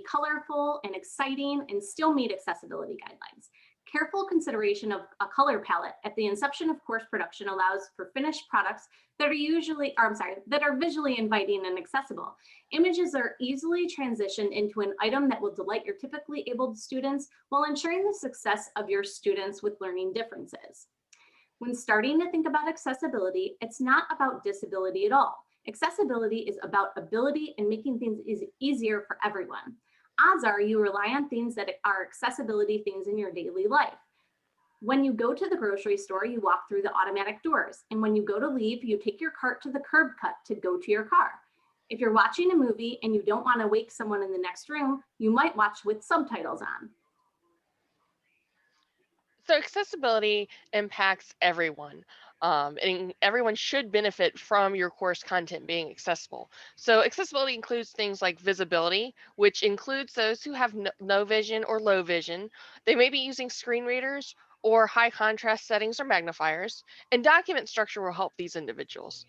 colorful and exciting and still meet accessibility guidelines. Careful consideration of a color palette at the inception of course production allows for finished products that are visually inviting and accessible. Images are easily transitioned into an item that will delight your typically abled students while ensuring the success of your students with learning differences. When starting to think about accessibility, it's not about disability at all. Accessibility is about ability and making things easier for everyone. Odds are you rely on things that are accessibility things in your daily life. When you go to the grocery store, you walk through the automatic doors. And when you go to leave, you take your cart to the curb cut to go to your car. If you're watching a movie and you don't want to wake someone in the next room, you might watch with subtitles on. So accessibility impacts everyone. And everyone should benefit from your course content being accessible. So accessibility includes things like visibility, which includes those who have no vision or low vision. They may be using screen readers or high contrast settings or magnifiers, and document structure will help these individuals.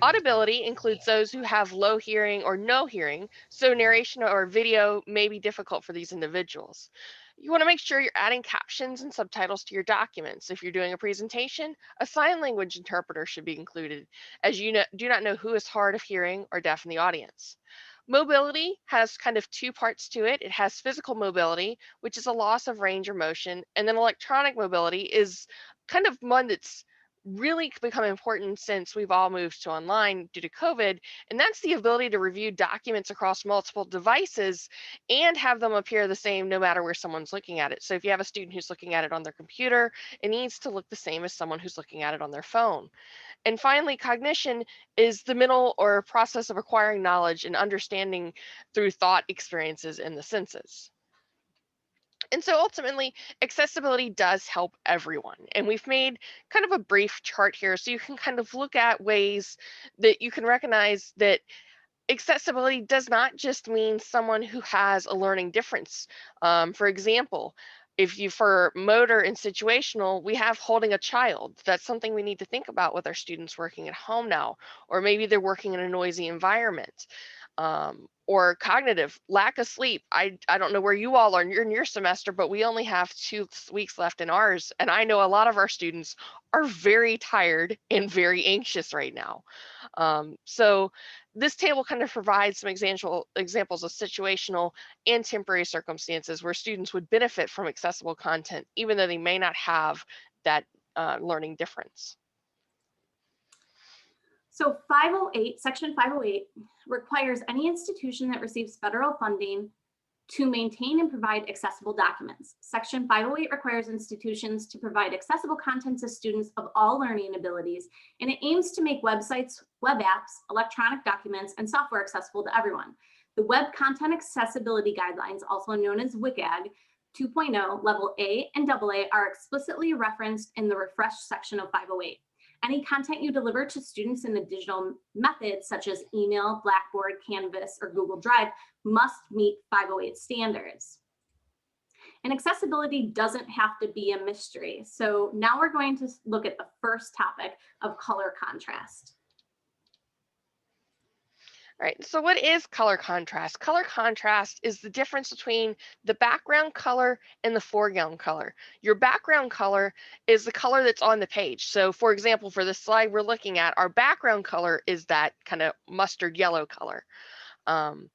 Audibility includes those who have low hearing or no hearing, so narration or video may be difficult for these individuals. You want to make sure you're adding captions and subtitles to your documents. If you're doing a presentation, a sign language interpreter should be included, as you do not know who is hard of hearing or deaf in the audience. Mobility has kind of two parts to it. It has physical mobility, which is a loss of range or motion, and then electronic mobility is kind of one that's really become important since we've all moved to online due to COVID, and that's the ability to review documents across multiple devices and have them appear the same no matter where someone's looking at it. So if you have a student who's looking at it on their computer, it needs to look the same as someone who's looking at it on their phone. And finally, cognition is the mental or process of acquiring knowledge and understanding through thought experiences in the senses. And so ultimately, accessibility does help everyone. And we've made kind of a brief chart here so you can kind of look at ways that you can recognize that accessibility does not just mean someone who has a learning difference. For example, if you for motor and situational, we have holding a child. That's something we need to think about with our students working at home now, or maybe they're working in a noisy environment. Or cognitive, lack of sleep. I don't know where you all are in your semester, but we only have 2 weeks left in ours. And I know a lot of our students are very tired and very anxious right now. So this table kind of provides some examples of situational and temporary circumstances where students would benefit from accessible content, even though they may not have that learning difference. So Section 508 requires any institution that receives federal funding to maintain and provide accessible documents. Section 508 requires institutions to provide accessible content to students of all learning abilities, and it aims to make websites, web apps, electronic documents, and software accessible to everyone. The Web Content Accessibility Guidelines, also known as WCAG 2.0, level A and AA, are explicitly referenced in the refreshed section of 508. Any content you deliver to students in a digital method, such as email, Blackboard, Canvas, or Google Drive, must meet 508 standards. And accessibility doesn't have to be a mystery. So now we're going to look at the first topic of color contrast. All right, so what is color contrast? Color contrast is the difference between the background color and the foreground color. Your background color is the color that's on the page. So for example, for this slide we're looking at, our background color is that kind of mustard yellow color. And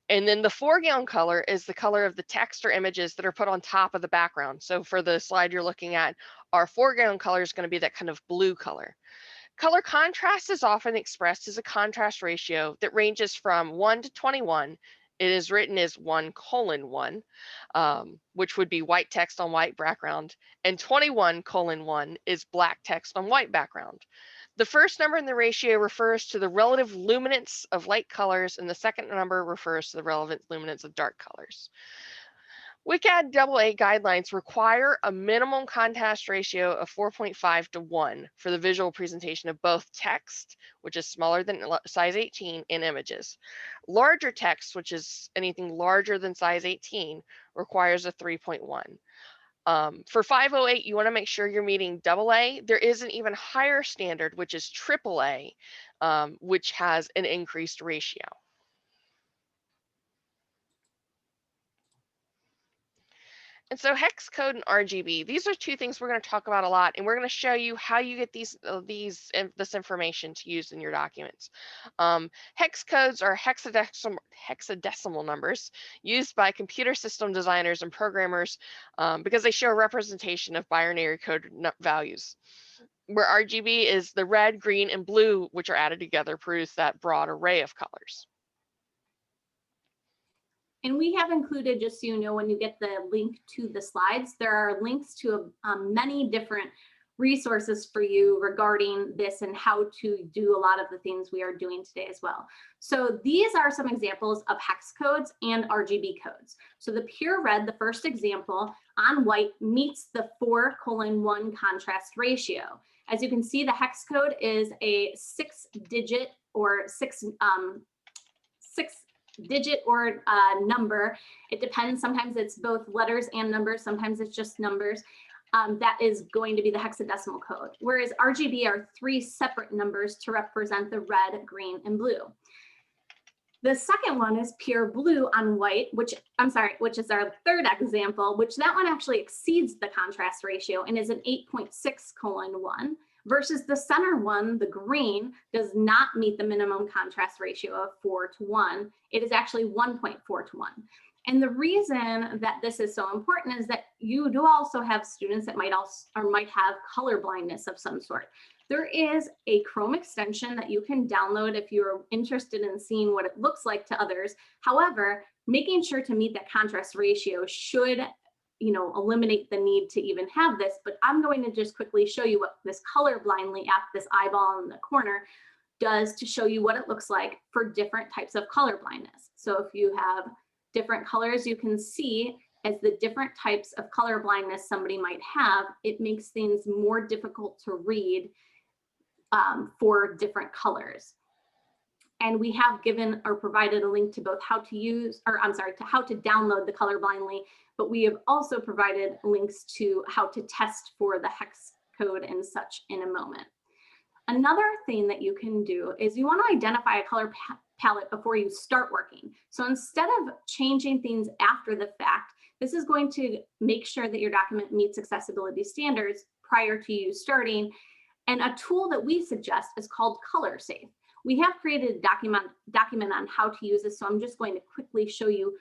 then the foreground color is the color of the text or images that are put on top of the background. So for the slide you're looking at, our foreground color is going to be that kind of blue color. Color contrast is often expressed as a contrast ratio that ranges from 1 to 21. It is written as 1:1, which would be white text on white background, and 21:1 is black text on white background. The first number in the ratio refers to the relative luminance of light colors, and the second number refers to the relevant luminance of dark colors. WCAG AA guidelines require a minimum contrast ratio of 4.5 to 1 for the visual presentation of both text, which is smaller than size 18, and images. Larger text, which is anything larger than size 18, requires a 3.1. For 508, you want to make sure you're meeting AA. There is an even higher standard, which is AAA, which has an increased ratio. And so hex code and RGB, these are two things we're going to talk about a lot, and we're going to show you how you get this information to use in your documents. Hex codes are hexadecimal numbers used by computer system designers and programmers because they show a representation of binary code values. Where RGB is the red, green, and blue, which are added together, produce that broad array of colors. And we have included, just so you know, when you get the link to the slides, there are links to many different resources for you regarding this and how to do a lot of the things we are doing today as well. So these are some examples of hex codes and RGB codes. So the pure red, the first example on white, meets the 4:1 contrast ratio. As you can see, the hex code is a 6-digit or six digit or number. It depends. Sometimes it's both letters and numbers. Sometimes it's just numbers. That is going to be the hexadecimal code. Whereas RGB are 3 separate numbers to represent the red, green, and blue. The second one is pure blue on white, which is our third example, which that one actually exceeds the contrast ratio and is an 8.6:1. Versus the center one, the green, does not meet the minimum contrast ratio of 4:1. It is actually 1.4:1. And the reason that this is so important is that you do also have students that might have color blindness of some sort. There is a Chrome extension that you can download if you're interested in seeing what it looks like to others. However, making sure to meet that contrast ratio should eliminate the need to even have this, but I'm going to just quickly show you what this color blindly app, this eyeball in the corner, does to show you what it looks like for different types of color blindness. So if you have different colors, you can see as the different types of color blindness somebody might have, it makes things more difficult to read for different colors. And we have given or provided a link to both how to how to download the color blindly, but we have also provided links to how to test for the hex code and such in a moment. Another thing that you can do is you want to identify a color palette before you start working. So instead of changing things after the fact, this is going to make sure that your document meets accessibility standards prior to you starting. And a tool that we suggest is called Color Safe. We have created a document on how to use this, so I'm just going to quickly show you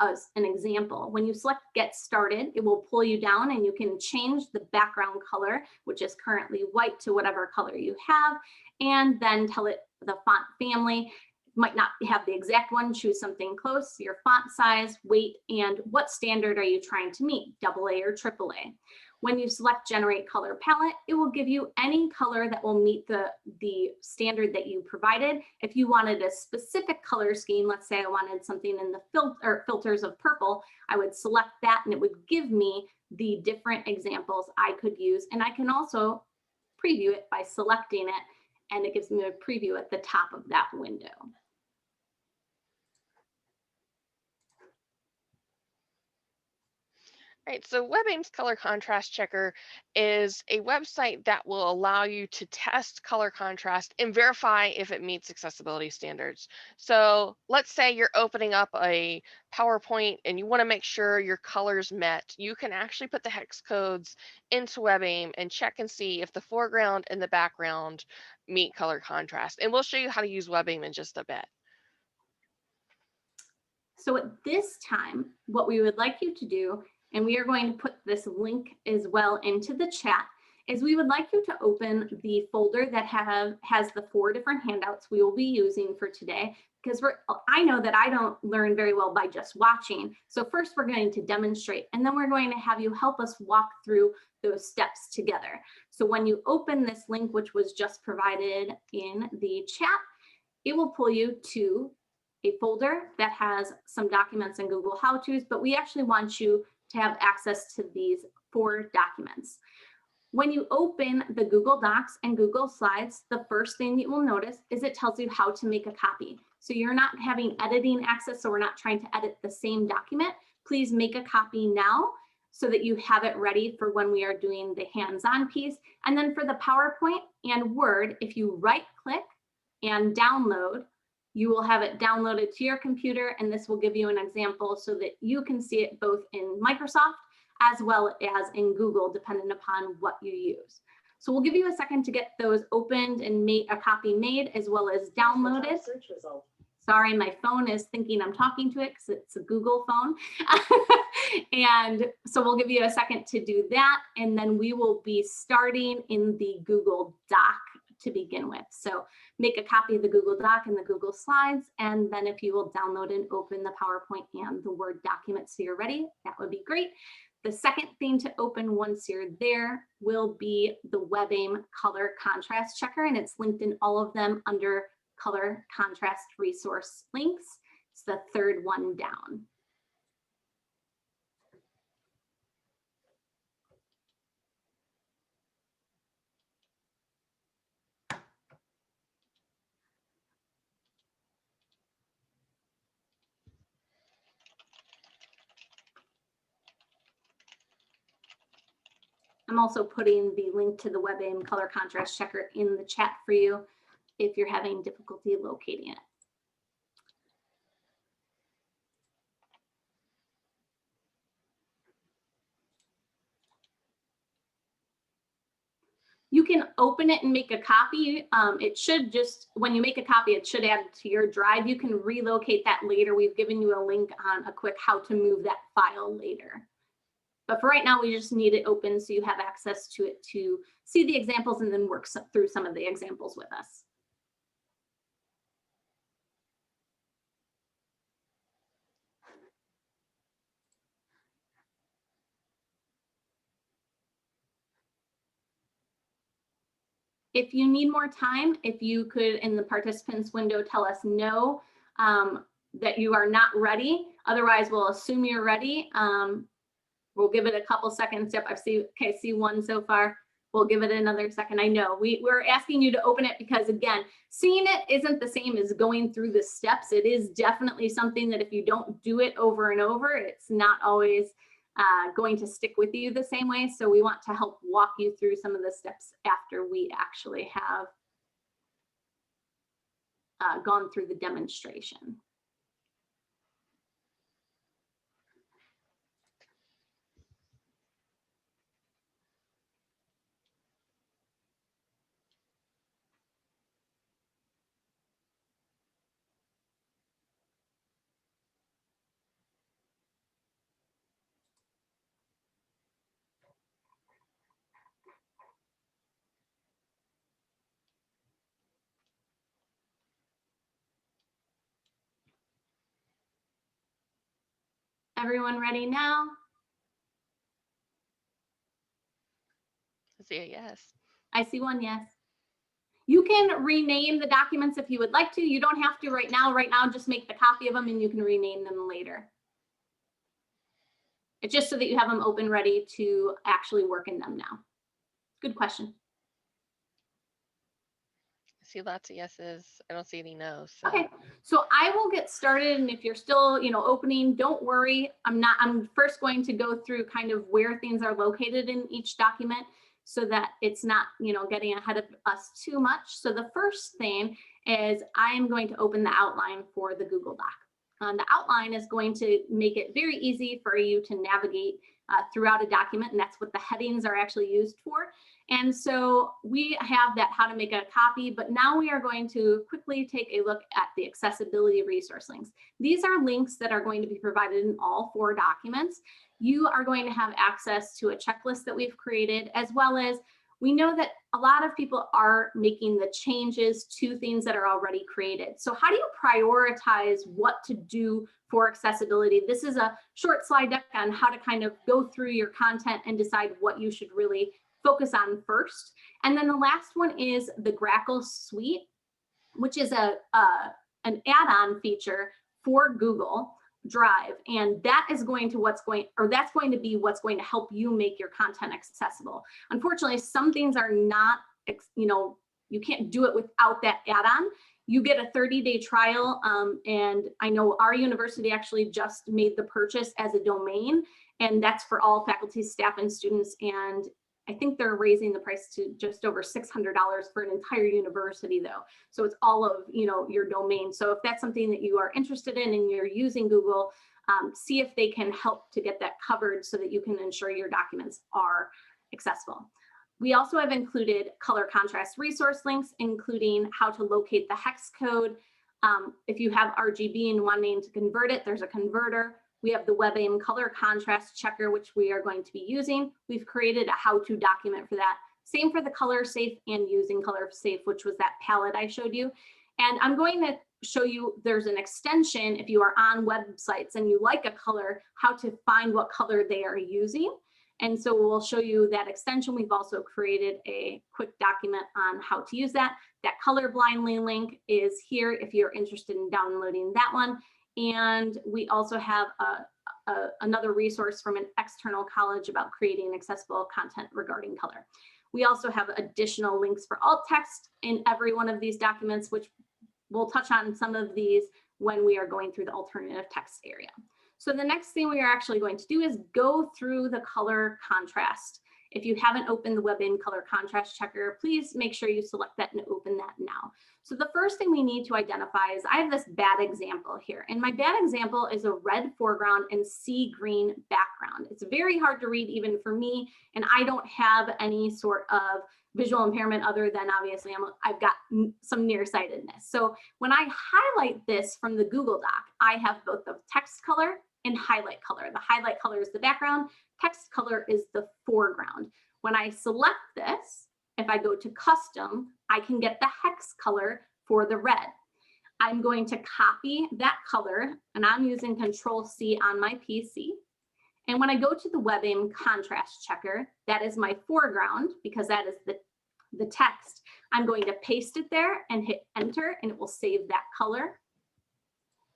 as an example. When you select Get Started, it will pull you down and you can change the background color, which is currently white, to whatever color you have, and then tell it the font family. Might not have the exact one, choose something close, your font size, weight, and what standard are you trying to meet, AA or AAA. When you select Generate Color Palette, it will give you any color that will meet the standard that you provided. If you wanted a specific color scheme, let's say I wanted something in the filters of purple, I would select that and it would give me the different examples I could use. And I can also preview it by selecting it, and it gives me a preview at the top of that window. Right, so WebAIM's Color Contrast Checker is a website that will allow you to test color contrast and verify if it meets accessibility standards. So let's say you're opening up a PowerPoint and you want to make sure your colors met. You can actually put the hex codes into WebAIM and check and see if the foreground and the background meet color contrast. And we'll show you how to use WebAIM in just a bit. So at this time, what we would like you to do, and we are going to put this link as well into the chat, is we would like you to open the folder that has the 4 different handouts we will be using for today, because I know that I don't learn very well by just watching. So first we're going to demonstrate, and then we're going to have you help us walk through those steps together. So when you open this link, which was just provided in the chat, it will pull you to a folder that has some documents and Google how-tos, but we actually want you to have access to these 4 documents. When you open the Google Docs and Google Slides, the first thing you will notice is it tells you how to make a copy. So you're not having editing access, so we're not trying to edit the same document. Please make a copy now so that you have it ready for when we are doing the hands-on piece. And then for the PowerPoint and Word, if you right-click and download, you will have it downloaded to your computer, and this will give you an example so that you can see it both in Microsoft as well as in Google, depending upon what you use. So we'll give you a second to get those opened and make a copy made as well as downloaded. Search result. Sorry, my phone is thinking I'm talking to it because it's a Google phone. And so we'll give you a second to do that. And then we will be starting in the Google Doc to begin with. So make a copy of the Google Doc and the Google Slides. And then if you will download and open the PowerPoint and the Word document so you're ready, that would be great. The second thing to open once you're there will be the WebAIM color contrast checker, and it's linked in all of them under color contrast resource links. It's the third one down. I'm also putting the link to the WebAIM color contrast checker in the chat for you if you're having difficulty locating it. You can open it and make a copy. It should just, when you make a copy, it should add to your drive. You can relocate that later. We've given you a link on a quick how to move that file later. But for right now, we just need it open so you have access to it to see the examples and then work through some of the examples with us. If you need more time, if you could in the participants window tell us no, that you are not ready. Otherwise, we'll assume you're ready. We'll give it a couple seconds. Yep, I see one so far. We'll give it another second. I know we're asking you to open it because again, seeing it isn't the same as going through the steps. It is definitely something that if you don't do it over and over, it's not always going to stick with you the same way. So we want to help walk you through some of the steps after we actually have gone through the demonstration. Everyone ready now? I see a yes. I see one yes. You can rename the documents if you would like to. You don't have to right now. Right now, just make the copy of them and you can rename them later. It's just so that you have them open, ready to actually work in them now. Good question. I see lots of yeses. I don't see any no's. So. Okay, so I will get started, and if you're still, opening, don't worry. I'm first going to go through kind of where things are located in each document so that it's not, getting ahead of us too much. So the first thing is I'm going to open the outline for the Google Doc. The outline is going to make it very easy for you to navigate throughout a document, and that's what the headings are actually used for. And so we have that how to make a copy, but now we are going to quickly take a look at the accessibility resource links. These are links that are going to be provided in all 4 documents. You are going to have access to a checklist that we've created, as well as we know that a lot of people are making the changes to things that are already created. So how do you prioritize what to do for accessibility? This is a short slide deck on how to kind of go through your content and decide what you should really focus on first. And then the last one is the Grackle Suite, which is an add-on feature for Google Drive, and that is going to that's going to be what's going to help you make your content accessible. Unfortunately, some things are not, you can't do it without that add-on. You get a 30-day trial, and I know our university actually just made the purchase as a domain, and that's for all faculty, staff, and students. And I think they're raising the price to just over $600 for an entire university though. So it's all of, your domain. So if that's something that you are interested in and you're using Google, see if they can help to get that covered so that you can ensure your documents are accessible. We also have included color contrast resource links, including how to locate the hex code. If you have RGB and wanting to convert it, there's a converter. We have the WebAIM color contrast checker, which we are going to be using. We've created a how-to document for that. Same for the color safe and using color safe, which was that palette I showed you. And I'm going to show you there's an extension if you are on websites and you like a color, how to find what color they are using. And so we'll show you that extension. We've also created a quick document on how to use that. That colorblindly link is here if you're interested in downloading that one. And we also have another resource from an external college about creating accessible content regarding color. We also have additional links for alt text in every one of these documents, which we'll touch on some of these when we are going through the alternative text area. So the next thing we are actually going to do is go through the color contrast. If you haven't opened the WebAIM color contrast checker, please make sure you select that and open that now. So the first thing we need to identify is I have this bad example here. And my bad example is a red foreground and sea green background. It's very hard to read even for me, and I don't have any sort of visual impairment other than obviously I've got some nearsightedness. So when I highlight this from the Google Doc, I have both the text color and highlight color. The highlight color is the background, text color is the foreground. When I select this, if I go to custom, I can get the hex color for the red. I'm going to copy that color, and I'm using Control-C on my PC. And when I go to the WebAIM contrast checker, that is my foreground because that is the text. I'm going to paste it there and hit enter, and it will save that color.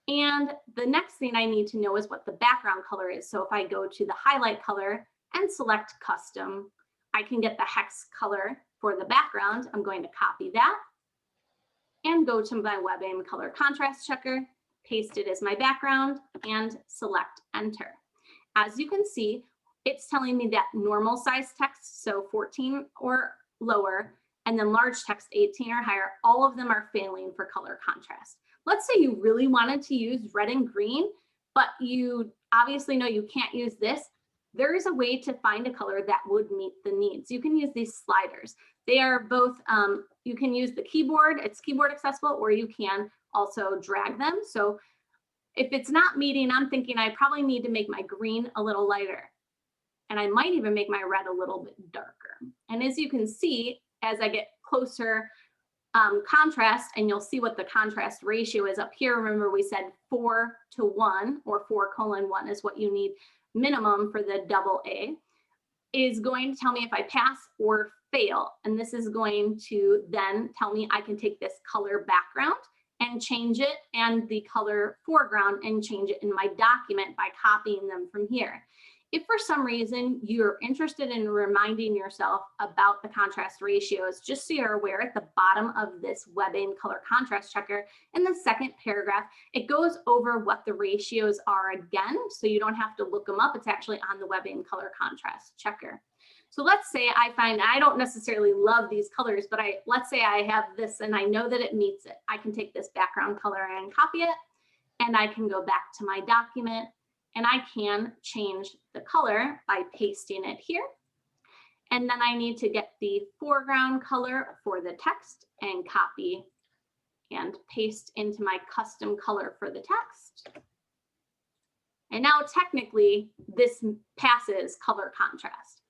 And the next thing I need to know is what the background color is. So if I go to the highlight color and select custom, I can get the hex color for the background. I'm going to copy that and go to my WebAIM color contrast checker, paste it as my background, and select enter. As you can see, it's telling me that normal size text, so 14 or lower, and then large text 18 or higher, all of them are failing for color contrast. Let's say you really wanted to use red and green, but you obviously know you can't use this. There is a way to find a color that would meet the needs. You can use these sliders. They are both, you can use the keyboard, it's keyboard accessible, or you can also drag them. So if it's not meeting, I'm thinking I probably need to make my green a little lighter. And I might even make my red a little bit darker. And as you can see, as I get closer contrast, and you'll see what the contrast ratio is up here. Remember we said 4:1 or 4:1 is what you need minimum for the AA, is going to tell me if I pass or fail. And this is going to then tell me I can take this color background and change it, and the color foreground and change it in my document by copying them from here. If for some reason you're interested in reminding yourself about the contrast ratios, just so you're aware, at the bottom of this WebAIM color contrast checker, in the second paragraph, it goes over what the ratios are again, so you don't have to look them up. It's actually on the WebAIM color contrast checker. So let's say I find I don't necessarily love these colors, but let's say I have this and I know that it meets it. I can take this background color and copy it, and I can go back to my document, and I can change the color by pasting it here. And then I need to get the foreground color for the text and copy and paste into my custom color for the text. And now technically this passes color contrast.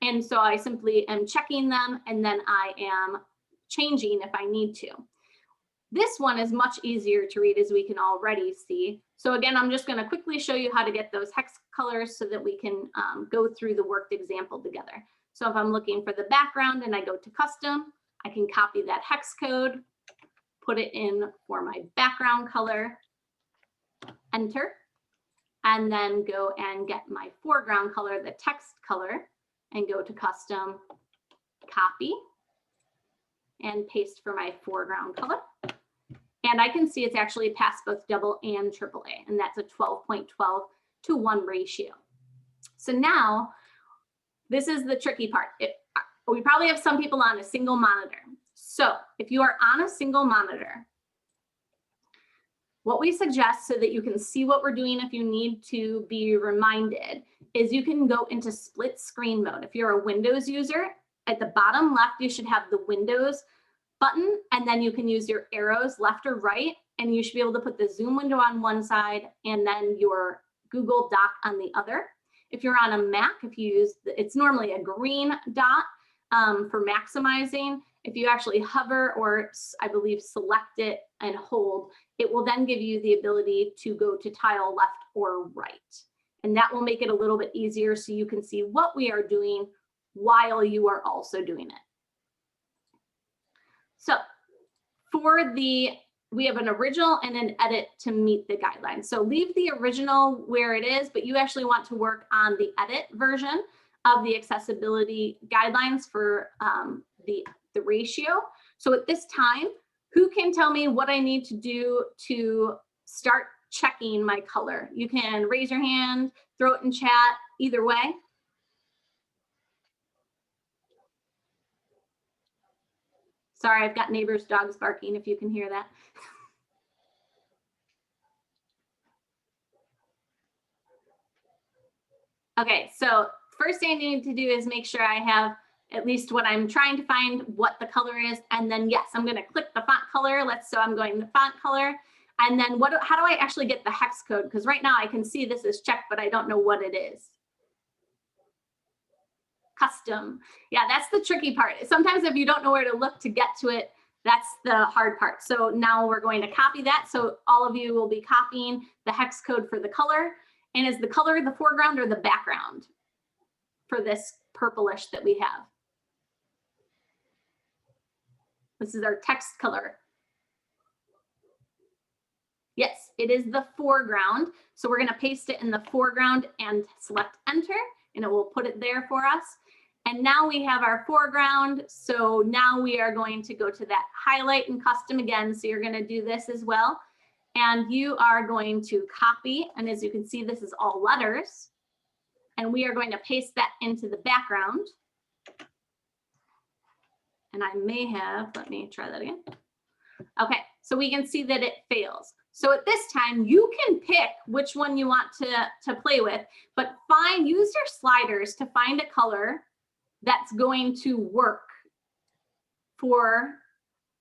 And so I simply am checking them, and then I am changing if I need to. This one is much easier to read, as we can already see. So again, I'm just going to quickly show you how to get those hex colors so that we can go through the worked example together. So if I'm looking for the background and I go to custom, I can copy that hex code, put it in for my background color, enter, and then go and get my foreground color, the text color, and go to custom, copy, and paste for my foreground color. And I can see it's actually passed both AA and AAA, and that's a 12.12:1 ratio. So now, this is the tricky part. We probably have some people on a single monitor. So if you are on a single monitor, what we suggest so that you can see what we're doing if you need to be reminded is you can go into split screen mode. If you're a Windows user, at the bottom left, you should have the Windows button, and then you can use your arrows left or right, and you should be able to put the Zoom window on one side and then your Google Doc on the other. If you're on a Mac, if you use, it's normally a green dot for maximizing. If you actually hover or I believe select it and hold, it will then give you the ability to go to tile left or right. And that will make it a little bit easier so you can see what we are doing while you are also doing it. So for we have an original and an edit to meet the guidelines. So leave the original where it is, but you actually want to work on the edit version of the accessibility guidelines for the ratio. So at this time, who can tell me what I need to do to start checking my color? You can raise your hand, throw it in chat, either way. Sorry, I've got neighbors' dogs barking if you can hear that. Okay, so first thing I need to do is make sure I have at least what I'm trying to find, what the color is, and then yes, I'm gonna click the font color. So I'm going to font color, and then how do I actually get the hex code? Because right now I can see this is checked, but I don't know what it is. Custom, yeah, that's the tricky part. Sometimes if you don't know where to look to get to it, that's the hard part. So now we're going to copy that. So all of you will be copying the hex code for the color. And is the color the foreground or the background for this purplish that we have? This is our text color. Yes, it is the foreground. So we're going to paste it in the foreground and select enter, and it will put it there for us. And now we have our foreground. So now we are going to go to that highlight and custom again. So you're going to do this as well. And you are going to copy. And as you can see, this is all letters. And we are going to paste that into the background. And I may have, let me try that again. Okay, so we can see that it fails. So at this time, you can pick which one you want to play with, but use your sliders to find a color that's going to work for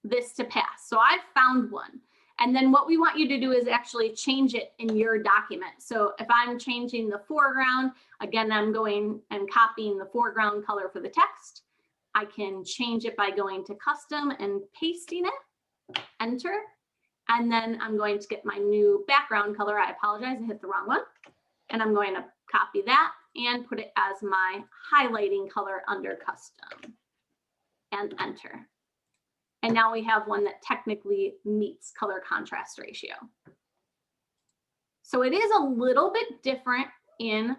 this to pass. So I've found one. And then what we want you to do is actually change it in your document. So if I'm changing the foreground, again, I'm going and copying the foreground color for the text. I can change it by going to custom and pasting it, enter. And then I'm going to get my new background color. I apologize, I hit the wrong one. And I'm going to copy that and put it as my highlighting color under custom and enter. And now we have one that technically meets color contrast ratio. So it is a little bit different in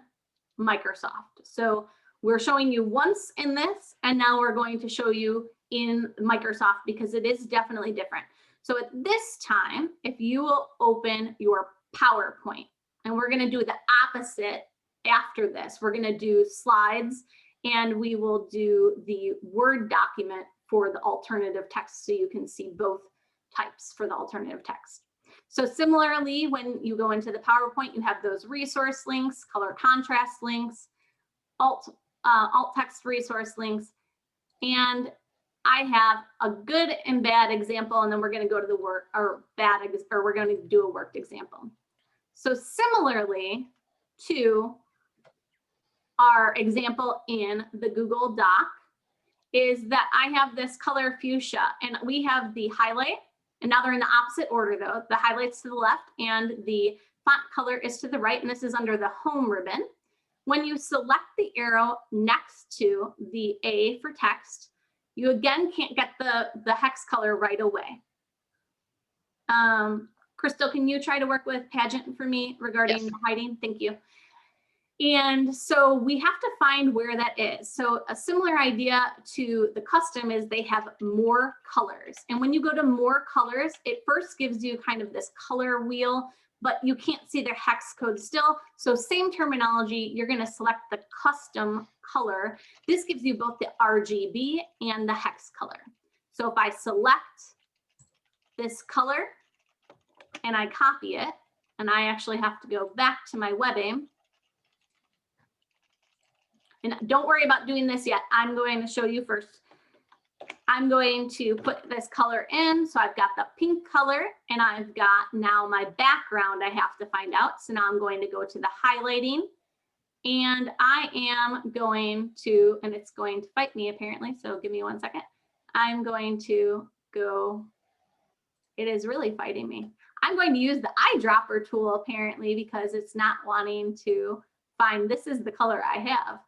Microsoft. So we're showing you once in this, and now we're going to show you in Microsoft because it is definitely different. So at this time, if you will open your PowerPoint, and we're going to do the opposite after this. We're going to do slides, and we will do the Word document for the alternative text so you can see both types for the alternative text. So similarly, when you go into the PowerPoint, you have those resource links, color contrast links, alt text resource links, and I have a good and bad example, and then we're going to go to the we're going to do a worked example. So similarly to our example in the Google Doc is that I have this color fuchsia, and we have the highlight, and now they're in the opposite order though. The highlight's to the left and the font color is to the right, and this is under the home ribbon. When you select the arrow next to the A for text, you again can't get the hex color right away. Crystal, can you try to work with Pageant for me regarding the hiding? Thank you. And so we have to find where that is. So a similar idea to the custom is they have more colors. And when you go to more colors, it first gives you kind of this color wheel, but you can't see their hex code still. So same terminology, you're going to select the custom color. This gives you both the RGB and the hex color. So if I select this color, and I copy it, and I actually have to go back to my WebAIM. And don't worry about doing this yet. I'm going to show you first. I'm going to put this color in. So I've got the pink color, and I've got now my background I have to find out. So now I'm going to go to the highlighting, and I am going to, and it's going to fight me apparently. So give me 1 second. I'm going to go, it is really fighting me. I'm going to use the eyedropper tool apparently because it's not wanting to find, this is the color I have.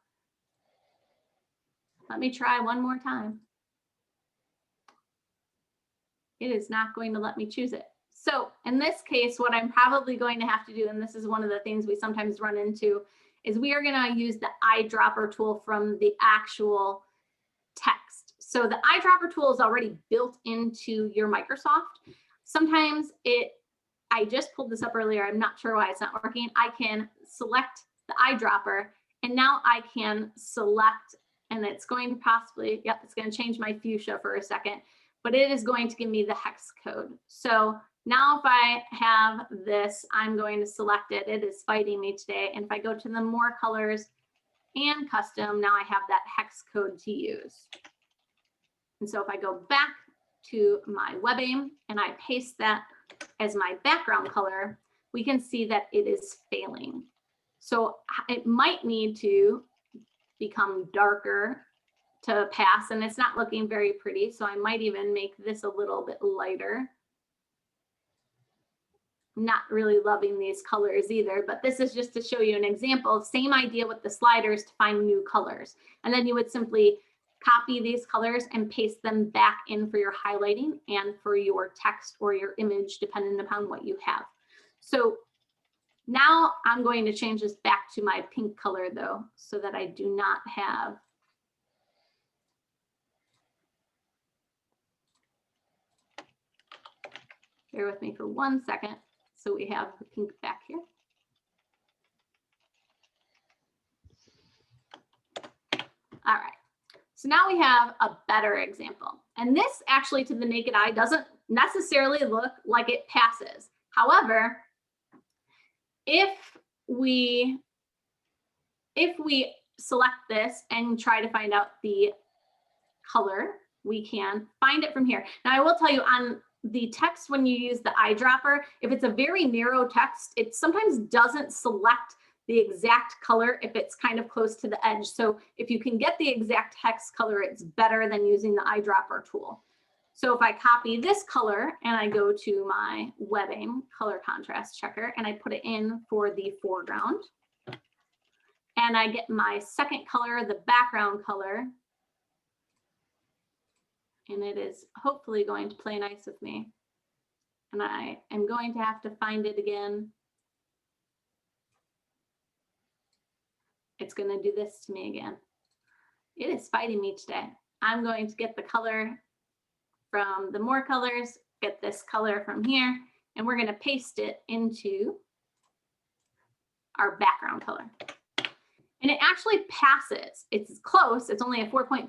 Let me try one more time. It is not going to let me choose it. So in this case, what I'm probably going to have to do, and this is one of the things we sometimes run into, is we are going to use the eyedropper tool from the actual text. So the eyedropper tool is already built into your Microsoft. Sometimes I just pulled this up earlier. I'm not sure why it's not working. I can select the eyedropper, and now I can select, and it's going to possibly, yep, it's going to change my fuchsia for a second, but it is going to give me the hex code. So now if I have this, I'm going to select it. It is fighting me today. And if I go to the more colors and custom, now I have that hex code to use. And so if I go back to my WebAIM and I paste that as my background color, we can see that it is failing. So it might need to become darker to pass, and it's not looking very pretty. So I might even make this a little bit lighter. I'm not really loving these colors either, but this is just to show you an example. Same idea with the sliders to find new colors. And then you would simply copy these colors and paste them back in for your highlighting and for your text or your image, depending upon what you have. So now I'm going to change this back to my pink color though, so that I do not have bear with me for 1 second. So we have the pink back here. All right. So now we have a better example. And this actually to the naked eye doesn't necessarily look like it passes. However, if we select this and try to find out the color, we can find it from here. Now I will tell you on the text, when you use the eyedropper, if it's a very narrow text, it sometimes doesn't select the exact color if it's kind of close to the edge. So if you can get the exact hex color, it's better than using the eyedropper tool. So if I copy this color and I go to my WebAIM color contrast checker and I put it in for the foreground, and I get my second color, the background color, and it is hopefully going to play nice with me. And I am going to have to find it again. It's going to do this to me again. It is fighting me today. I'm going to get the color from the more colors, get this color from here, and we're going to paste it into our background color. And it actually passes. It's close. It's only a 4.55,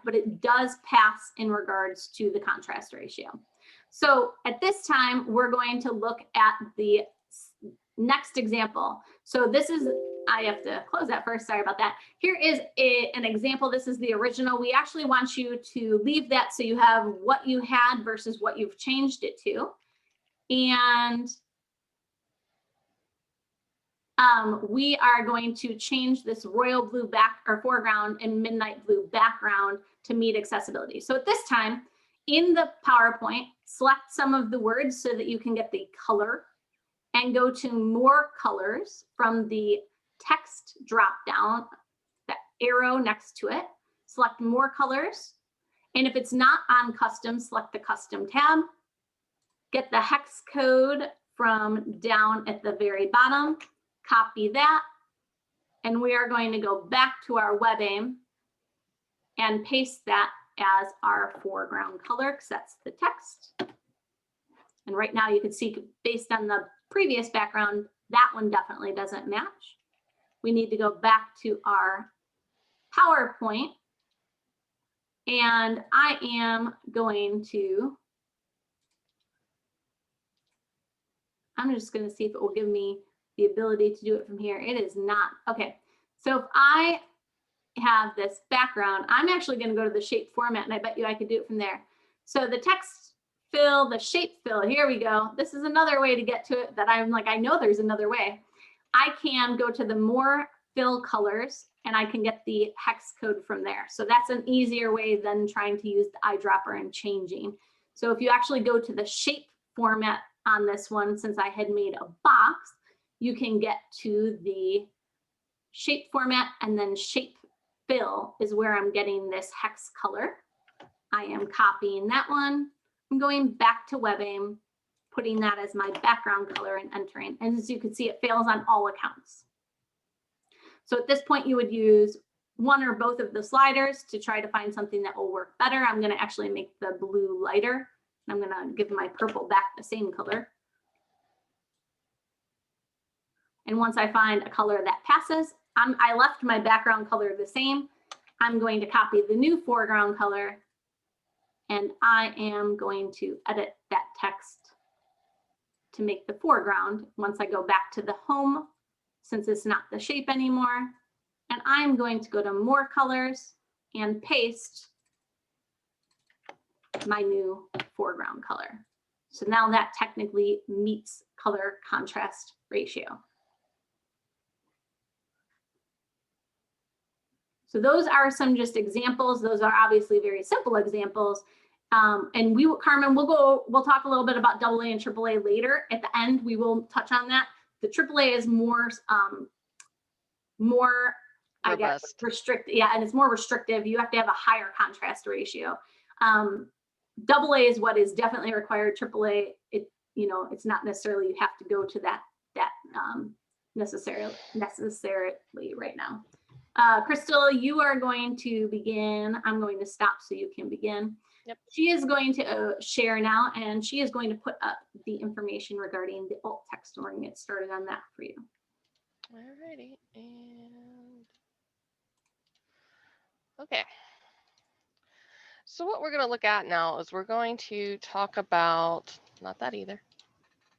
but it does pass in regards to the contrast ratio. So at this time, we're going to look at the next example. So this is, I have to close that first. Sorry about that. Here is an example. This is the original. We actually want you to leave that so you have what you had versus what you've changed it to. And we are going to change this royal blue back or foreground and midnight blue background to meet accessibility. So at this time in the PowerPoint, select some of the words so that you can get the color and go to more colors from the text drop down, that arrow next to it, select more colors. And if it's not on custom, select the custom tab, get the hex code from down at the very bottom, copy that, and we are going to go back to our WebAIM and paste that as our foreground color because that's the text. And right now you can see based on the previous background, that one definitely doesn't match. We need to go back to our PowerPoint, and I am going to I'm just going to see if it will give me the ability to do it from here. It is not. Okay. So if I have this background, I'm actually going to go to the shape format, and I bet you I could do it from there. So the text fill, the shape fill, here we go. This is another way to get to it that I'm like, I know there's another way. I can go to the more fill colors and I can get the hex code from there. So that's an easier way than trying to use the eyedropper and changing. So if you actually go to the shape format on this one, since I had made a box, you can get to the shape format, and then shape fill is where I'm getting this hex color. I am copying that one. I'm going back to WebAIM, putting that as my background color and entering. And as you can see, it fails on all accounts. So at this point, you would use one or both of the sliders to try to find something that will work better. I'm going to actually make the blue lighter. I'm going to give my purple back the same color. And once I find a color that passes, I left my background color the same. I'm going to copy the new foreground color, and I am going to edit that text to make the foreground once I go back to the home, since it's not the shape anymore. And I'm going to go to more colors and paste my new foreground color. So now that technically meets color contrast ratio. So those are some just examples. Those are obviously very simple examples. And Carmen, we'll talk a little bit about AA and AAA later. At the end, we will touch on that. The AAA is more I guess, restricted. Yeah, and it's more restrictive. You have to have a higher contrast ratio. AA is what is definitely required. AAA, it's not necessarily you have to go to that necessarily right now. Crystal, you are going to begin. I'm going to stop so you can begin. Yep. She is going to share now, and she is going to put up the information regarding the alt text, and we're going to get started on that for you. Alrighty, and okay. So what we're going to look at now is we're going to talk about, not that either,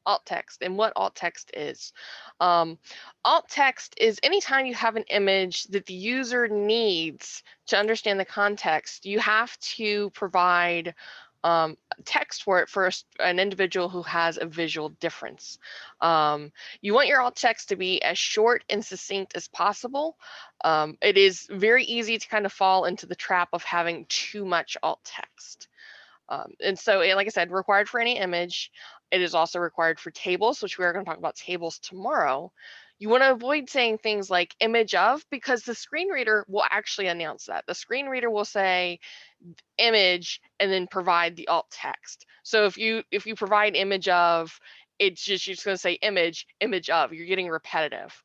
alt text and what alt text is. Alt text is anytime you have an image that the user needs to understand the context, you have to provide text for it for an individual who has a visual difference. You want your alt text to be as short and succinct as possible. It is very easy to kind of fall into the trap of having too much alt text. And so, like I said, required for any image. It is also required for tables, which we are going to talk about tables tomorrow. You want to avoid saying things like image of, because the screen reader will actually announce that. The screen reader will say image and then provide the alt text. So if you provide image of, you're just going to say image of. You're getting repetitive.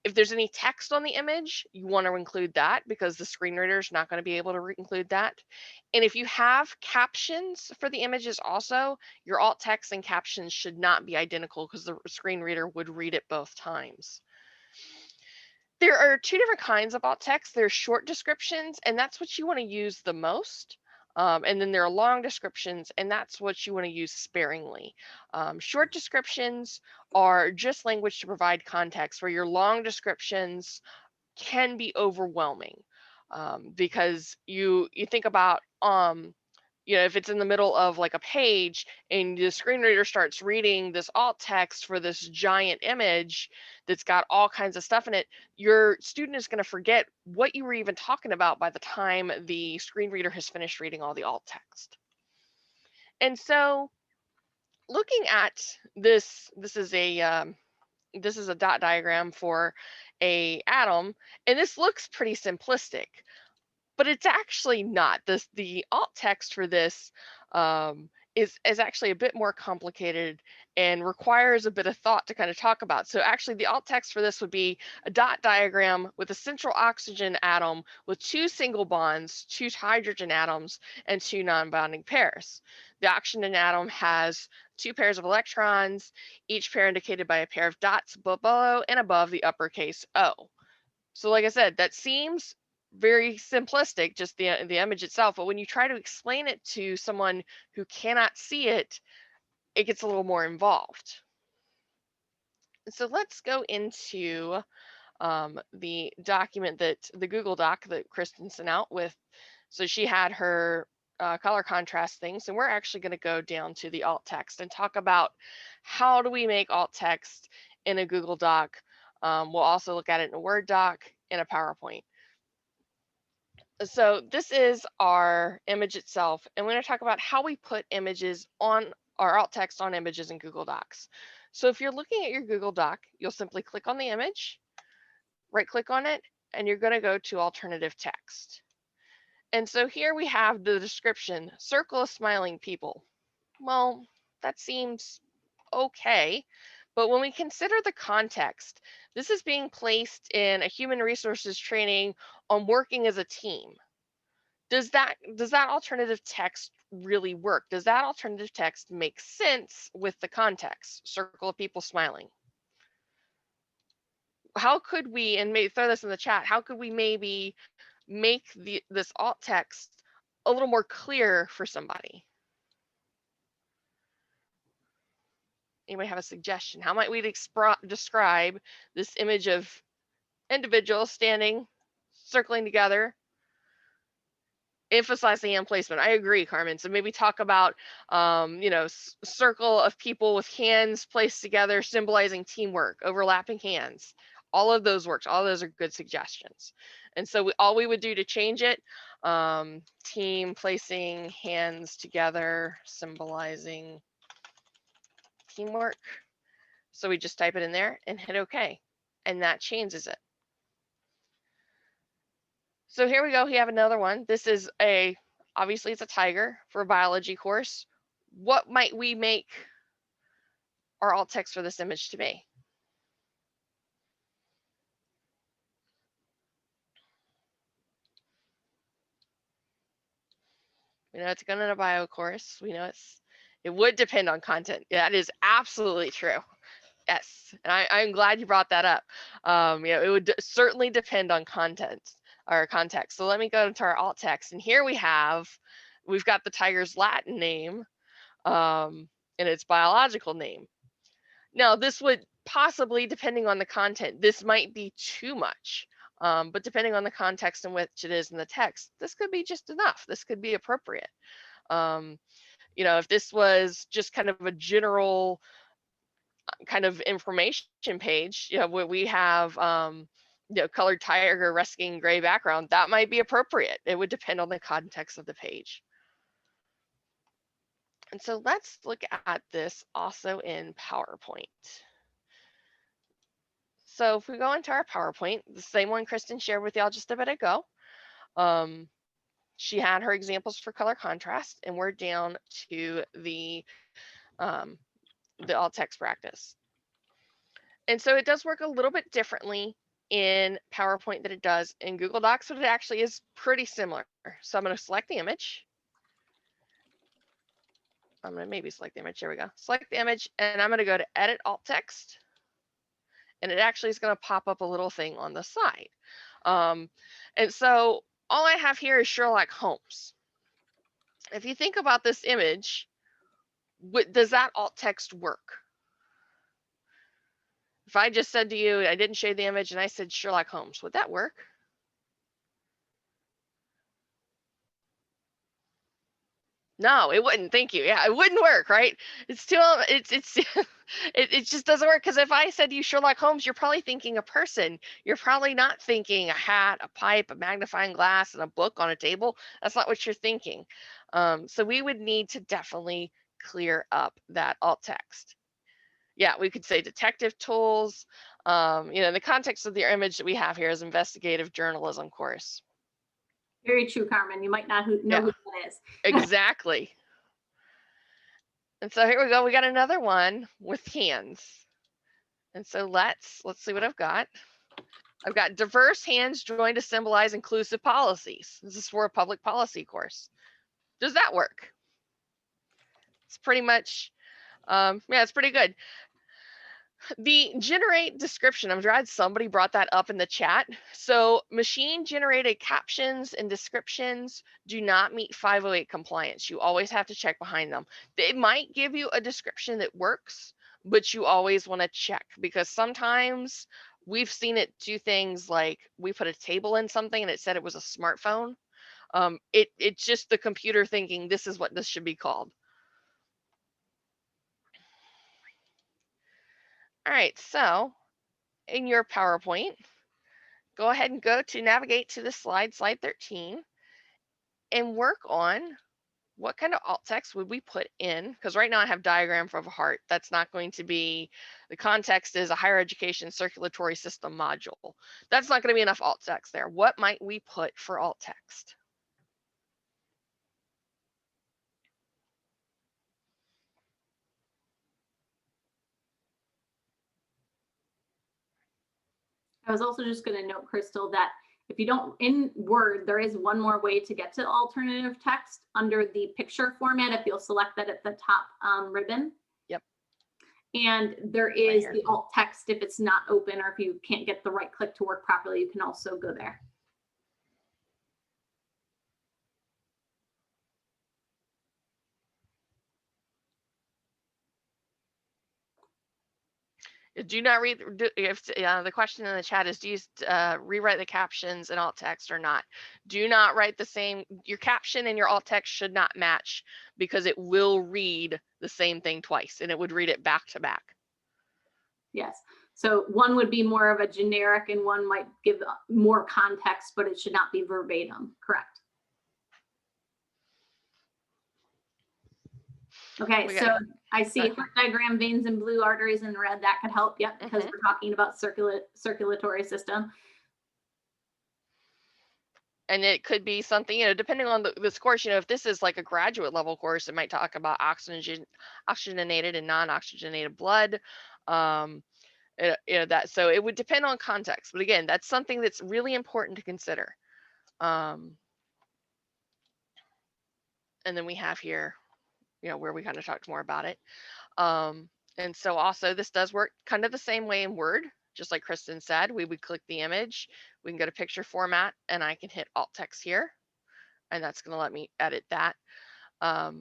If there's any text on the image, you want to include that because the screen reader is not going to be able to include that. And if you have captions for the images also, your alt text and captions should not be identical because the screen reader would read it both times. There are two different kinds of alt text. There's short descriptions, and that's what you want to use the most. And then there are long descriptions, and that's what you want to use sparingly. Short descriptions are just language to provide context, where your long descriptions can be overwhelming because you think about if it's in the middle of like a page and the screen reader starts reading this alt text for this giant image that's got all kinds of stuff in it, your student is going to forget what you were even talking about by the time the screen reader has finished reading all the alt text. And so looking at this is a dot diagram for a atom, and this looks pretty simplistic, but it's actually not. The alt text for this is actually a bit more complicated and requires a bit of thought to kind of talk about. So actually the alt text for this would be a dot diagram with a central oxygen atom with 2 single bonds, 2 hydrogen atoms, and 2 non-bonding pairs. The oxygen atom has 2 pairs of electrons, each pair indicated by a pair of dots below and above the uppercase O. So like I said, that seems very simplistic, just the image itself, but when you try to explain it to someone who cannot see it, it gets a little more involved. So let's go into the document the Google Doc that Kristen sent out with. So she had her color contrast things, and we're actually going to go down to the alt text and talk about how do we make alt text in a Google Doc. We'll also look at it in a Word doc and a PowerPoint. So this is our image itself, and we're going to talk about how we put images on our alt text on images in Google Docs. So if you're looking at your Google Doc, you'll simply click on the image, right click on it, and you're going to go to alternative text. And so here we have the description, circle of smiling people. Well, that seems okay, but when we consider the context, this is being placed in a human resources training on working as a team. Does that alternative text really work? Does that alternative text make sense with the context? Circle of people smiling. How could we, and maybe throw this in the chat, how could we maybe make this alt text a little more clear for somebody? Anybody have a suggestion? How might we describe this image of individuals standing, circling together, emphasize the hand placement? I agree, Carmen. So maybe talk about, you know, circle of people with hands placed together, symbolizing teamwork, overlapping hands. All of those works. All of those are good suggestions. And so all we would do to change it, team placing hands together, symbolizing teamwork. So we just type it in there and hit OK, and that changes it. So here we go. We have another one. This is obviously it's a tiger for a biology course. What might we make our alt text for this image to be? We know it's going in a bio course. We know it would depend on content. Yeah, that is absolutely true. Yes, and I'm glad you brought that up. You know, it would certainly depend on content or context. So let me go into our alt text, and here we've got the tiger's Latin name and its biological name. Now, this would possibly, depending on the content, this might be too much. But depending on the context in which it is in the text, this could be just enough. This could be appropriate. You know, if this was just kind of a general kind of information page, you know, where we have, you know, colored tiger resting gray background, that might be appropriate. It would depend on the context of the page. And so let's look at this also in PowerPoint. So if we go into our PowerPoint, the same one Kristen shared with y'all just a bit ago, she had her examples for color contrast, and we're down to the alt text practice. And so it does work a little bit differently in PowerPoint than it does in Google Docs, but it actually is pretty similar. So I'm going to select the image. I'm going to maybe select the image. There we go. Select the image, and I'm going to go to Edit Alt Text. And it actually is going to pop up a little thing on the side. And so all I have here is Sherlock Holmes. If you think about this image, does that alt text work? If I just said to you, I didn't show the image and I said Sherlock Holmes, would that work? No, it wouldn't. Thank you. Yeah, it wouldn't work, right? It's too, it just doesn't work. Because if I said to you Sherlock Holmes, you're probably thinking a person. You're probably not thinking a hat, a pipe, a magnifying glass, and a book on a table. That's not what you're thinking. So we would need to definitely clear up that alt text. Yeah, we could say detective tools. You know, the context of the image that we have here is investigative journalism course. Very true, Carmen. You might not know who that is. Exactly. And so here we go. We got another one with hands. And so let's see what I've got. I've got diverse hands joined to symbolize inclusive policies. This is for a public policy course. Does that work? It's pretty much, yeah, it's pretty good. The generate description, I'm glad somebody brought that up in the chat. So machine generated captions and descriptions do not meet 508 compliance. You always have to check behind them. They might give you a description that works, but you always want to check, because sometimes we've seen it do things like we put a table in something and it said it was a smartphone. It's just the computer thinking this is what this should be called. All right, so in your PowerPoint, go ahead and go to navigate to the slide 13, and work on what kind of alt text would we put in? Because right now I have diagram of a heart. That's not going to be, the context is a higher education circulatory system module. That's not going to be enough alt text there. What might we put for alt text? I was also just going to note, Crystal, that if you don't, in Word, there is one more way to get to alternative text under the picture format. If you'll select that at the top ribbon. Yep. And there is the alt text if it's not open, or if you can't get the right click to work properly, you can also go there. Do not read, if the question in the chat is, do you rewrite the captions in alt text or not? Do not write the same, your caption and your alt text should not match, because it will read the same thing twice and it would read it back to back. Yes, so one would be more of a generic and one might give more context, but it should not be verbatim, correct? Okay, so I see heart diagram, veins in blue, arteries in red. That could help. Yep, because we're talking about circulatory system. And it could be something, you know, depending on this course, you know, if this is like a graduate level course, it might talk about oxygenated and non-oxygenated blood. You know, that, so it would depend on context. But again, that's something that's really important to consider. And then we have here, you know, where we kind of talked more about it. And so also this does work kind of the same way in Word, just like Kristen said. We would click the image, we can go to picture format, and I can hit alt text here, and that's going to let me edit that. But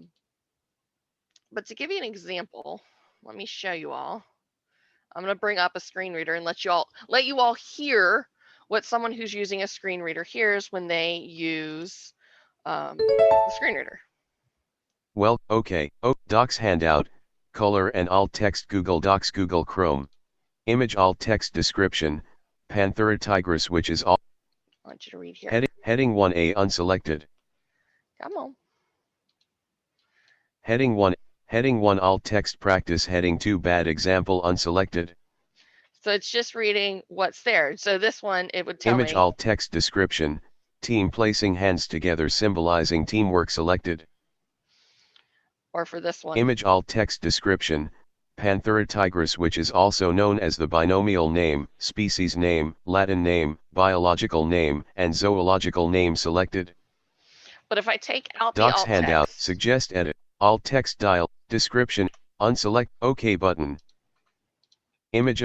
to give you an example, let me show you all. I'm going to bring up a screen reader and let you all hear what someone who's using a screen reader hears when they use the screen reader. Well, okay. Oh, Docs handout, color and alt text Google Docs Google Chrome. Image alt text description, Panthera tigris, which is all. I want you to read here. Heading 1A unselected. Come on. Heading 1 alt text practice. Heading 2 bad example unselected. So it's just reading what's there. So this one, it would tell Image me. alt text description, team placing hands together symbolizing teamwork selected. Or for this one. Image alt text description, Panthera tigris, which is also known as the binomial name, species name, Latin name, biological name, and zoological name selected. But if I take out the Docs alt handout, text, suggest edit, alt text dial, description, unselect, OK button. Image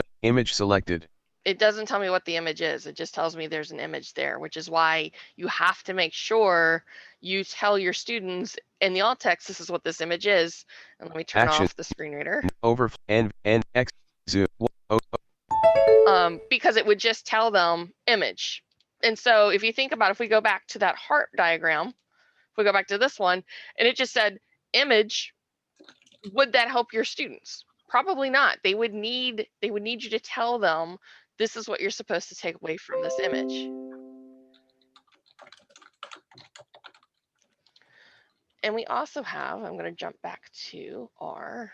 selected. it doesn't tell me what the image is. It just tells me there's an image there, which is why you have to make sure you tell your students in the alt text, this is what this image is. And let me turn off the screen reader. Over and X zoom. Because it would just tell them image. And so if you think about, if we go back to that heart diagram, if we go back to this one, and it just said image, would that help your students? Probably not. They would need you to tell them this is what you're supposed to take away from this image. And we also have, I'm going to jump back to our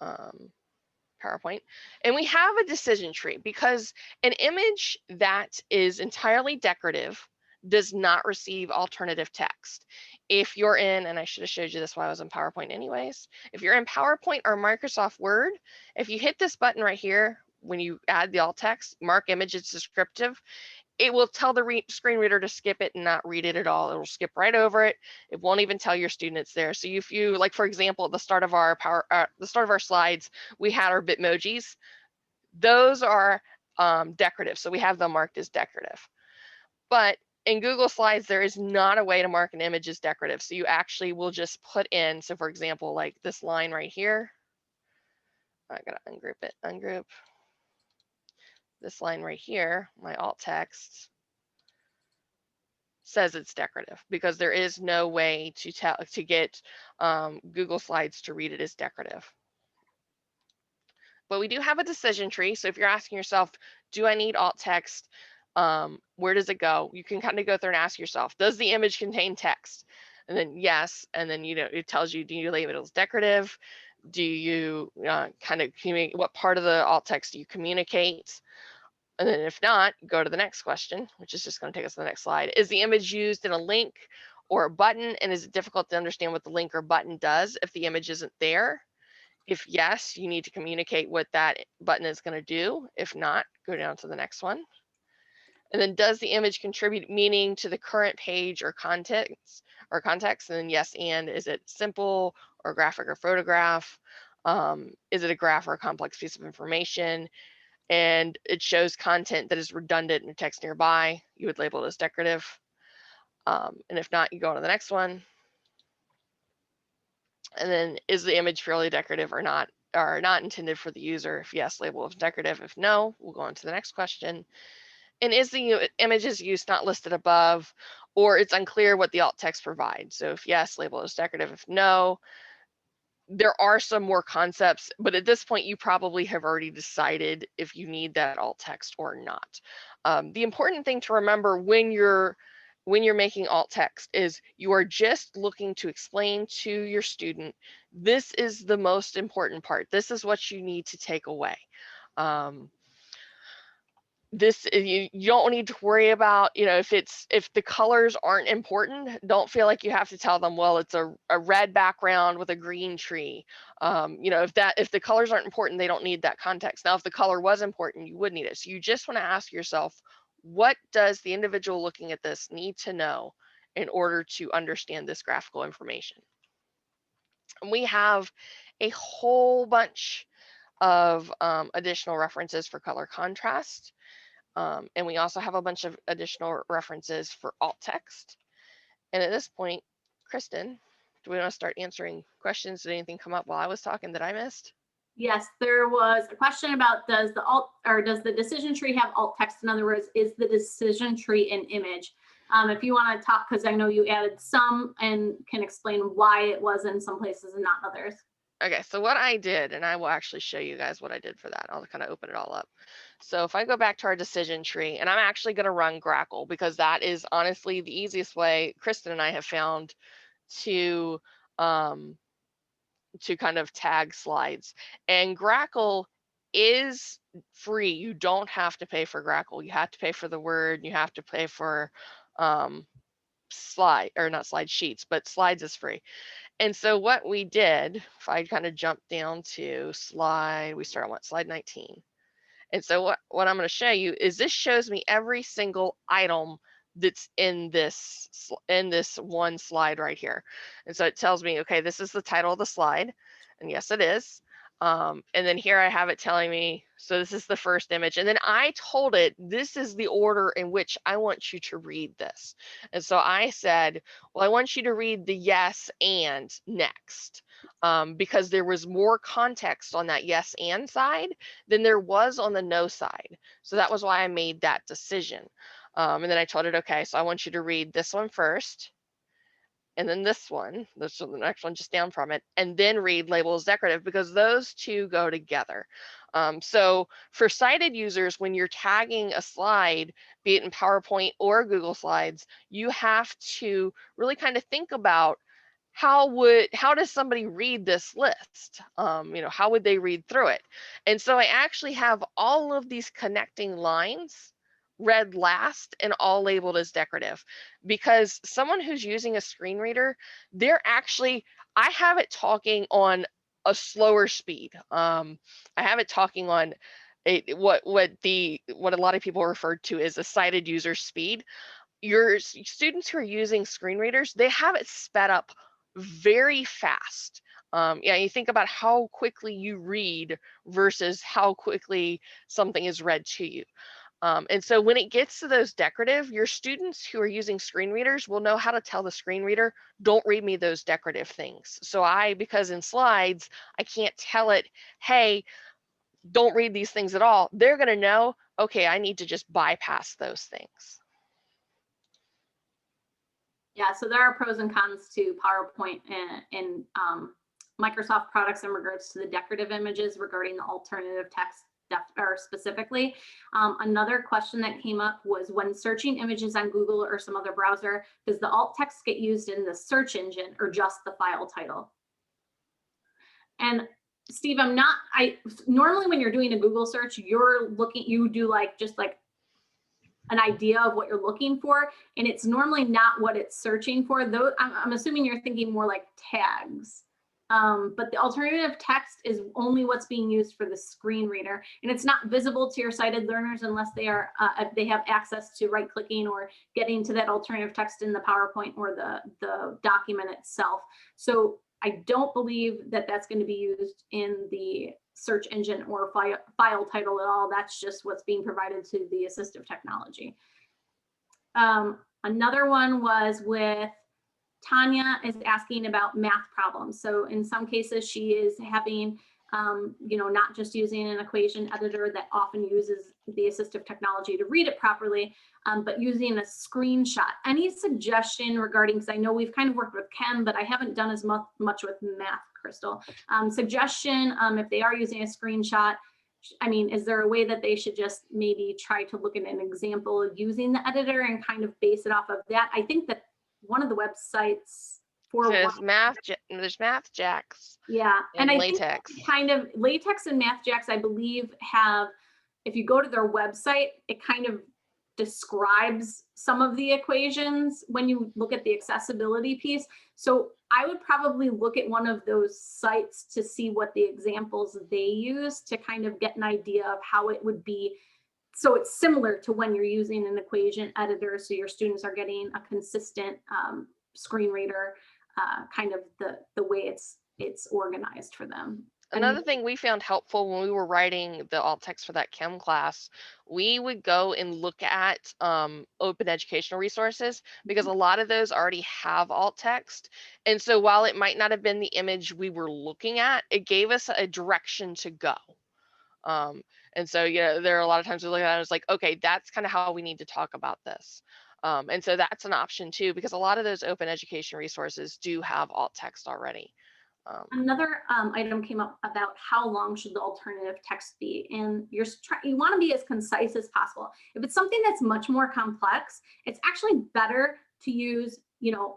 PowerPoint, and we have a decision tree, because an image that is entirely decorative does not receive alternative text. If you're in, and I should have showed you this while I was in PowerPoint anyways, if you're in PowerPoint or Microsoft Word, if you hit this button right here, when you add the alt text, mark image as descriptive, it will tell the screen reader to skip it and not read it at all. It will skip right over it. It won't even tell your student it's there. So if you, like, for example, at the start of our slides, we had our Bitmojis. Those are decorative, so we have them marked as decorative. But in Google Slides, there is not a way to mark an image as decorative. So you actually will just put in, so for example, like this line right here, I gotta ungroup it, ungroup. This line right here, my alt text, says it's decorative because there is no way to get Google Slides to read it as decorative. But we do have a decision tree. So if you're asking yourself, do I need alt text? Where does it go? You can kind of go through and ask yourself, does the image contain text? And then yes, and then it tells you, do you label it as decorative? Do you kind of communicate, what part of the alt text do you communicate? And then if not, go to the next question, which is just going to take us to the next slide. Is the image used in a link or a button? And is it difficult to understand what the link or button does if the image isn't there? If yes, you need to communicate what that button is going to do. If not, go down to the next one. And then does the image contribute meaning to the current page or context? And then yes, and is it simple or graphic or photograph? Is it a graph or a complex piece of information? And it shows content that is redundant in the text nearby, you would label it as decorative. And if not, you go on to the next one. And then is the image purely decorative or not intended for the user? If yes, label as decorative. If no, we'll go on to the next question. And is the image's use not listed above, or it's unclear what the alt text provides? So if yes, label as decorative. If no, there are some more concepts, but at this point, you probably have already decided if you need that alt text or not. The important thing to remember when you're making alt text is you are just looking to explain to your student, this is the most important part. This is what you need to take away. You don't need to worry about, if the colors aren't important, don't feel like you have to tell them, well, it's a red background with a green tree. If the colors aren't important, they don't need that context. Now, if the color was important, you would need it. So you just want to ask yourself, what does the individual looking at this need to know in order to understand this graphical information? And we have a whole bunch of additional references for color contrast. And we also have a bunch of additional references for alt text. And at this point, Kristen, do we want to start answering questions? Did anything come up while I was talking that I missed? Yes, there was a question about does the decision tree have alt text? In other words, is the decision tree an image? If you want to talk, because I know you added some and can explain why it was in some places and not others. Okay, so what I did, and I will actually show you guys what I did for that. I'll kind of open it all up. So if I go back to our decision tree, and I'm actually going to run Grackle because that is honestly the easiest way Kristen and I have found to kind of tag slides. And Grackle is free. You don't have to pay for Grackle. You have to pay for the Word. You have to pay for not slide sheets, but slides is free. And so what we did, if I kind of jump down to we start on slide 19. And so what I'm going to show you is this shows me every single item that's in this one slide right here. And so it tells me, okay, this is the title of the slide. And yes, it is. And then here I have it telling me, so this is the first image. And then I told it, this is the order in which I want you to read this. And so I said, well, I want you to read the yes and next, because there was more context on that yes and side than there was on the no side. So that was why I made that decision. And then I told it, okay, so I want you to read this one first, and then this one, the next one just down from it, and then read label as decorative, because those two go together. So for sighted users, when you're tagging a slide, be it in PowerPoint or Google Slides, you have to really kind of think about how does somebody read this list? How would they read through it? And so I actually have all of these connecting lines read last and all labeled as decorative, because someone who's using a screen reader, I have it talking on a slower speed. I have it talking on what a lot of people refer to as a sighted user speed. Your students who are using screen readers, they have it sped up very fast. You think about how quickly you read versus how quickly something is read to you. And so when it gets to those decorative, your students who are using screen readers will know how to tell the screen reader, don't read me those decorative things. So because in slides, I can't tell it, hey, don't read these things at all. They're going to know, okay, I need to just bypass those things. Yeah, so there are pros and cons to PowerPoint and Microsoft products in regards to the decorative images regarding the alternative text or specifically. Another question that came up was, when searching images on Google or some other browser, does the alt text get used in the search engine or just the file title? And Steve, normally when you're doing a Google search, you do just like an idea of what you're looking for, and it's normally not what it's searching for. Though I'm assuming you're thinking more like tags. But the alternative text is only what's being used for the screen reader, and it's not visible to your sighted learners unless they have access to right-clicking or getting to that alternative text in the PowerPoint or the document itself. So I don't believe that that's going to be used in the search engine or file title at all. That's just what's being provided to the assistive technology. Another one was with Tanya is asking about math problems. So in some cases, she is having, not just using an equation editor that often uses the assistive technology to read it properly, but using a screenshot. Any suggestion regarding, because I know we've kind of worked with Chem, but I haven't done as much with math, Crystal. Suggestion, if they are using a screenshot, I mean, is there a way that they should just maybe try to look at an example of using the editor and kind of base it off of that? I think that one of the websites for there's MathJax. Yeah, and I LaTeX. think kind of LaTeX and MathJax, I believe, have, if you go to their website, it kind of describes some of the equations when you look at the accessibility piece. So I would probably look at one of those sites to see what the examples they use to kind of get an idea of how it would be. So it's similar to when you're using an equation editor, so your students are getting a consistent screen reader, kind of the way it's organized for them. Another thing we found helpful when we were writing the alt text for that chem class, we would go and look at open educational resources, because a lot of those already have alt text. And so while it might not have been the image we were looking at, it gave us a direction to go. And so, there are a lot of times we look at it and it's like, okay, that's kind of how we need to talk about this. And so that's an option too, because a lot of those open education resources do have alt text already. Another item came up about how long should the alternative text be, and you want to be as concise as possible. If it's something that's much more complex, it's actually better to use,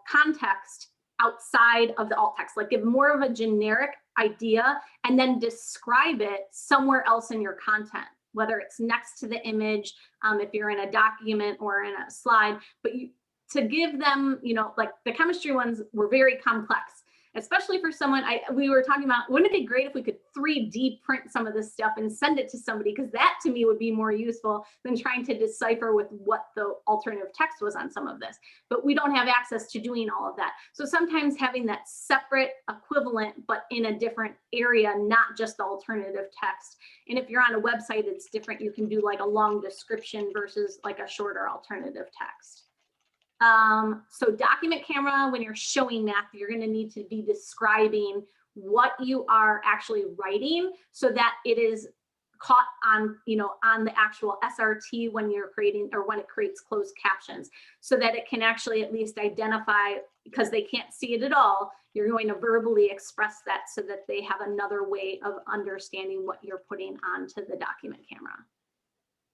context outside of the alt text, like give more of a generic idea and then describe it somewhere else in your content, whether it's next to the image, if you're in a document or in a slide, but to give them, like the chemistry ones were very complex, especially for someone, we were talking about, wouldn't it be great if we could 3D print some of this stuff and send it to somebody? Because that to me would be more useful than trying to decipher with what the alternative text was on some of this. But we don't have access to doing all of that. So sometimes having that separate equivalent, but in a different area, not just the alternative text. And if you're on a website, it's different. You can do like a long description versus like a shorter alternative text. So document camera, when you're showing math, you're going to need to be describing what you are actually writing so that it is caught on, on the actual SRT when you're creating, or when it creates closed captions, so that it can actually at least identify, because they can't see it at all. You're going to verbally express that so that they have another way of understanding what you're putting onto the document camera.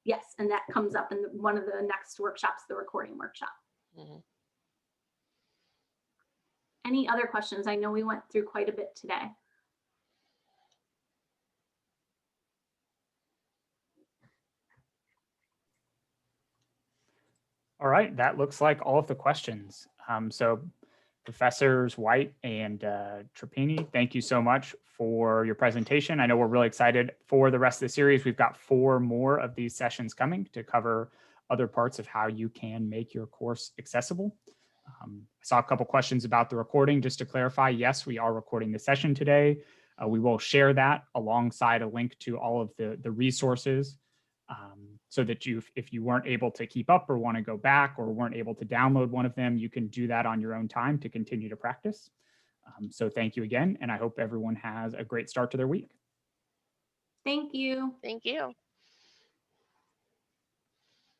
Yes, and that comes up in one of the next workshops, the recording workshop. Mm-hmm. Any other questions? I know we went through quite a bit today. All right, that looks like all of the questions. So Professors White and Trapani, thank you so much for your presentation. I know we're really excited for the rest of the series. We've got 4 more of these sessions coming to cover other parts of how you can make your course accessible. I saw a couple questions about the recording. Just to clarify, yes, we are recording the session today. We will share that alongside a link to all of the resources so that if you weren't able to keep up or want to go back or weren't able to download one of them, you can do that on your own time to continue to practice. So thank you again, and I hope everyone has a great start to their week. Thank you. Thank you.